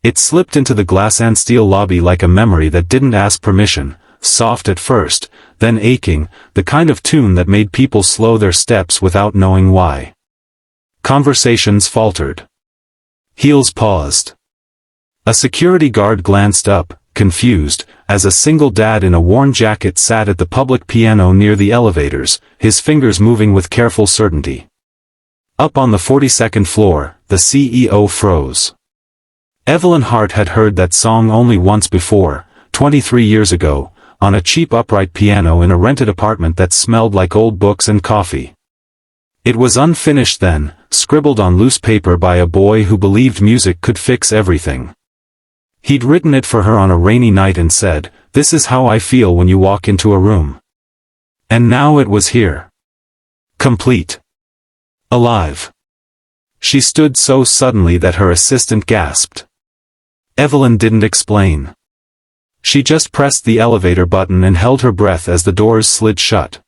It slipped into the glass and steel lobby like a memory that didn't ask permission, soft at first, then aching, the kind of tune that made people slow their steps without knowing why. Conversations faltered. Heels paused. A security guard glanced up, confused, as a single dad in a worn jacket sat at the public piano near the elevators, his fingers moving with careful certainty. Up on the 42nd floor, the CEO froze. Evelyn Hart had heard that song only once before, 23 years ago, on a cheap upright piano in a rented apartment that smelled like old books and coffee. It was unfinished then, scribbled on loose paper by a boy who believed music could fix everything. He'd written it for her on a rainy night and said, "This is how I feel when you walk into a room." And now it was here. Complete. Alive. She stood so suddenly that her assistant gasped. Evelyn didn't explain. She just pressed the elevator button and held her breath as the doors slid shut.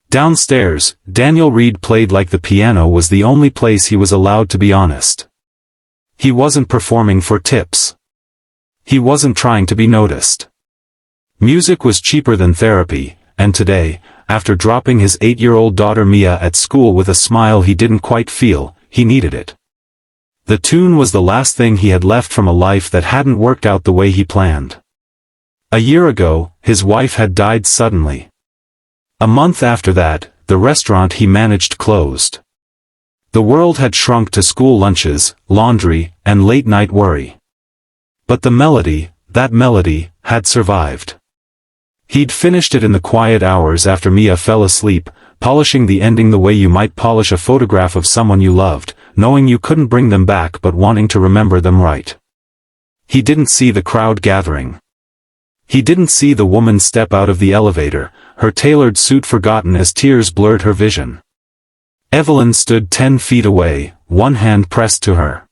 Downstairs, Daniel Reed played like the piano was the only place he was allowed to be honest. He wasn't performing for tips. He wasn't trying to be noticed. Music was cheaper than therapy, and today, after dropping his 8-year-old daughter Mia at school with a smile he didn't quite feel, he needed it. The tune was the last thing he had left from a life that hadn't worked out the way he planned. A year ago, his wife had died suddenly. A month after that, the restaurant he managed closed. The world had shrunk to school lunches, laundry, and late-night worry. But the melody, that melody, had survived. He'd finished it in the quiet hours after Mia fell asleep, polishing the ending the way you might polish a photograph of someone you loved, knowing you couldn't bring them back but wanting to remember them right. He didn't see the crowd gathering. He didn't see the woman step out of the elevator, her tailored suit forgotten as tears blurred her vision. Evelyn stood 10 feet away, one hand pressed to her.